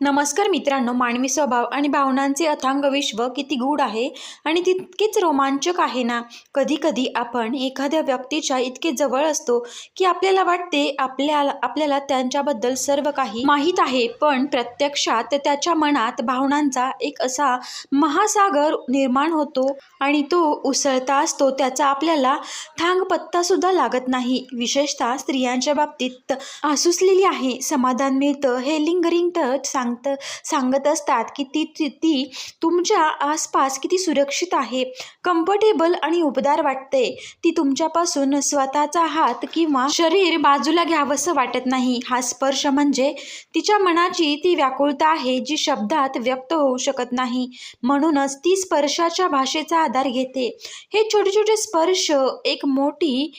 नमस्कार मित्रांनो, मानवी स्वभाव आणि भावनांचे अथांग विश्व किती गूढ आहे आणि तितकेच रोमांचक आहे ना. कधी कधी आपण एखाद्या व्यक्तीच्या इतके जवळ असतो की आपल्याला वाटते आपल्याला त्यांच्याबद्दल सर्व काही माहीत आहे, पण प्रत्यक्षात त्याच्या मनात भावनांचा एक असा महासागर निर्माण होतो आणि तो उसळता असतो त्याचा आपल्याला थांग पत्ता सुद्धा लागत नाही. विशेषतः स्त्रियांच्या बाबतीत आसुसलेली आहे समाधान मिळतं हे लिंगरिंग टच सांगत असतात की ती तुमच्या आसपास किती सुरक्षित आहे, कम्फर्टेबल आणि उबदार वाटते. ती तुमच्यापासून स्वतःचा हात किंवा शरीर बाजूला घ्यावंसं वाटत नाही. हा स्पर्श म्हणजे तिच्या मनाची ती व्याकुळता आहे जी शब्दात व्यक्त होऊ शकत नाही. म्हणूनच ती स्पर्शाच्या भाषेचा आधार घेते. हे छोटे छोटे स्पर्श एक मोठी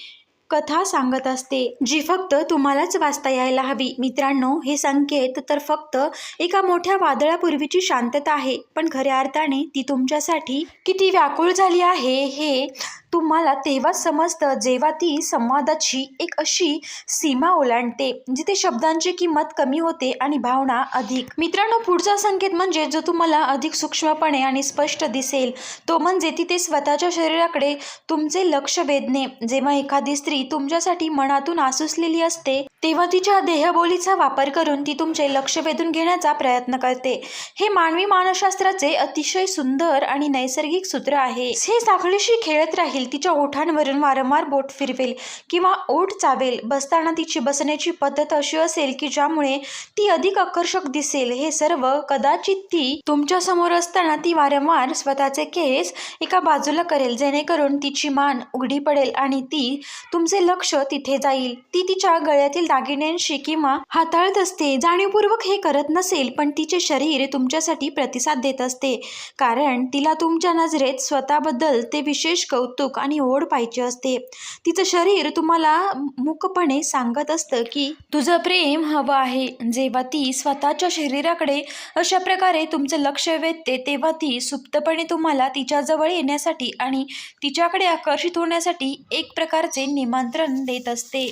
कथा सांगत असते जी फक्त तुम्हालाच वाचता यायला हवी. मित्रांनो, हे संकेत तर फक्त एका मोठ्या वादळापूर्वीची शांतता आहे, पण खऱ्या अर्थाने ती तुमच्यासाठी किती व्याकुळ झाली आहे हे तुम्हाला तेव्हाच समजतं जेव्हा ती संवादाची एक अशी सीमा ओलांडते जिथे शब्दांची किंमत कमी होते आणि भावना अधिक. मित्रांनो, पुढचा संकेत म्हणजे जो तुम्हाला अधिक सूक्ष्मपणे आणि स्पष्ट दिसेल तो म्हणजे तिथे स्वतःच्या शरीराकडे तुमचे लक्ष वेधणे. जेव्हा एखादी स्त्री तुमच्यासाठी मनातून आसुसलेली असते तेव्हा तिच्या देहबोलीचा वापर करून ती तुमचे लक्ष वेधून घेण्याचा प्रयत्न करते. हे मानवी मानसशास्त्राचे अतिशय सुंदर आणि नैसर्गिक सूत्र आहे. हे साखळीशी खेळत राहील, तिच्या ओठांवरून वारंवार बोट फिरवेल किंवा ओठ चावेल. बसताना तिची बसण्याची पद्धत अशी असेल की ज्यामुळे ती अधिक आकर्षक दिसेल. हे सर्व कदाचित ती तुमच्या समोर असताना ती वारंवार स्वतःचे केस एका बाजूला करेल जेणेकरून तिची मान उघडी पडेल आणि ती तुमचे लक्ष तिथे जाईल. ती तिच्या गळ्यातील दागिन्यांशी किंवा हाताळत असते. जाणीवपूर्वक हे करत नसेल, पण तिचे शरीर तुमच्यासाठी प्रतिसाद देत असते कारण तिला तुमच्या नजरेत स्वतःबद्दल ते विशेष कौतुक आणि ओढ पाहिजे असते. तिचं शरीर तुम्हाला मूकपणे सांगत असतं की तुझं प्रेम हवं आहे. जेव्हा ती स्वतःच्या शरीराकडे अशा प्रकारे तुमचं लक्ष वेधते तेव्हा ती सुप्तपणे तुम्हाला तिच्याजवळ येण्यासाठी आणि तिच्याकडे आकर्षित होण्यासाठी एक प्रकारचे निमंत्रण देत असते.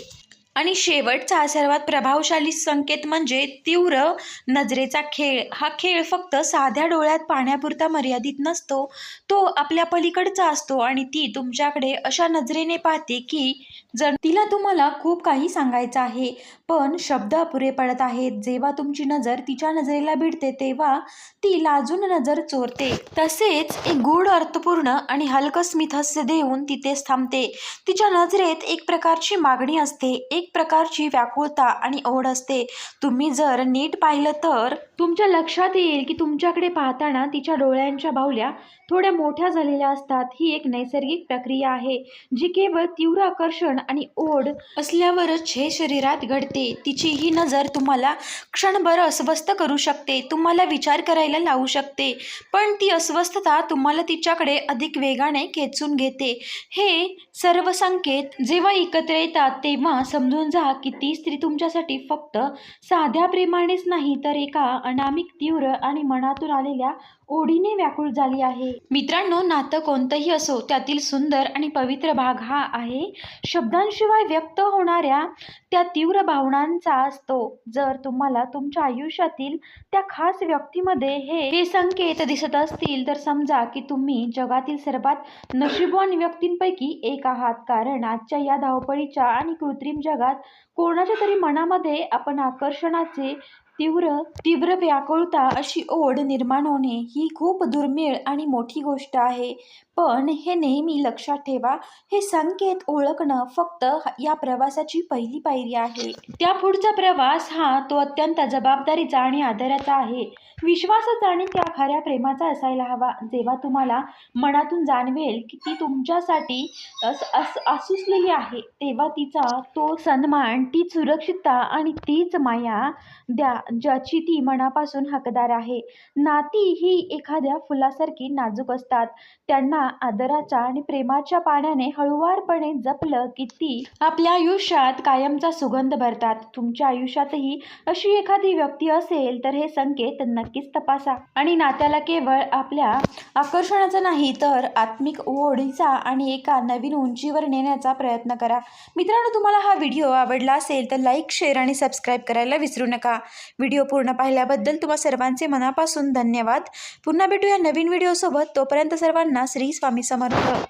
आणि शेवटचा सर्वात प्रभावशाली संकेत म्हणजे तीव्र नजरेचा खेळ. हा खेळ फक्त साध्या डोळ्यात पाहण्यापुरता मर्यादित नसतो, तो आपल्या पलीकडचा असतो आणि ती तुमच्याकडे अशा नजरेने पाहते की जर तिला तुम्हाला खूप काही सांगायचं आहे पण शब्द अपुरे पडत आहेत. जेव्हा तुमची नजर तिच्या नजरेला भिडते तेव्हा ती लाजून नजर चोरते, तसेच एक गूढ अर्थपूर्ण आणि हलकं स्मितहास्य देऊन तिथेच थांबते. तिच्या नजरेत एक प्रकारची मागणी असते, एक प्रकारची व्याकुळता आणि ओढ असते. तुम्ही जर नीट पाहिलं तर तुमच्या लक्षात येईल की तुमच्याकडे पाहताना तिच्या डोळ्यांच्या बाहुल्या थोड्या मोठ्या झालेल्या असतात. ही एक नैसर्गिक प्रक्रिया आहे जी केवळ तीव्र आकर्षण आणि ओढ असल्यावरच हे शरीरात घडते. तिची ही नजर तुम्हाला क्षणभर अस्वस्थ करू शकते, तुम्हाला विचार करायला लावू शकते, पण ती अस्वस्थता तुम्हाला तिच्याकडे अधिक वेगाने खेचून घेते. हे सर्व संकेत जेव्हा एकत्र येतात तेव्हा समजून जा की ती स्त्री तुमच्यासाठी फक्त साध्या प्रेमानेच नाही तर एका अनामिक, तीव्र आणि मनातून आलेल्या ओढीने व्याकुळ झाली आहे. मित्रांनो, नातं कोणतंही असो त्यातील सुंदर आणि पवित्र भाग हा आहे शब्दांशिवाय व्यक्त होणाऱ्या त्या तीव्र भावनांचा असतो. जर तुम्हाला तुमच्या आयुष्यातील त्या खास व्यक्तीमध्ये हे संकेत दिसत असतील तर समजा की तुम्ही जगातील सर्वात नशीबवान व्यक्तींपैकी एक आहात, कारण आजच्या या धावपळीच्या आणि कृत्रिम जगात कोणाच्या तरी मनामध्ये आपण आकर्षणाचे तीव्र व्याकुळता अशी ओढ निर्माण होणे ही खूप दुर्मिळ आणि मोठी गोष्ट आहे. पण हे नेहमी लक्षात ठेवा, हे संकेत ओळखणं फक्त या प्रवासाची पहिली पायरी आहे. त्या पुढचा प्रवास तो अत्यंत जबाबदारीचा आणि आदराचा आहे. विश्वासाचा आणि त्या खऱ्या प्रेमाचा असायला हवा. जेव्हा तुम्हाला मनातून जाणवेल की ती तुमच्यासाठी आसुसलेली आहे तेव्हा तिचा तो सन्मान, ती सुरक्षितता आणि तीच माया द्या ज्याची ती मनापासून हकदार आहे. नाती ही एखाद्या फुलासारखी नाजूक असतात. त्यांना आदराच्या आणि प्रेमाच्या पाण्याने हळुवारपणे जपलं की ती आपल्या आयुष्यात कायमचा सुगंध भरतात. तुमच्या आयुष्यातही अशी एखादी व्यक्ती असेल तर हे संकेत नक्कीच तपासा आणि नात्याला केवळ आपल्या आकर्षणाचा नाही तर आत्मिक ओढीचा आणि एका नवीन उंचीवर नेण्याचा प्रयत्न करा. मित्रांनो, तुम्हाला हा व्हिडिओ आवडला असेल तर लाईक, शेअर आणि सबस्क्राईब करायला विसरू नका. व्हिडिओ पूर्ण पाहिल्याबद्दल तुम्हा सर्वांचे मनापासून धन्यवाद. पुन्हा भेटूया नवीन व्हिडिओसोबत. तोपर्यंत सर्वांना श्री स्वामी समर्थ.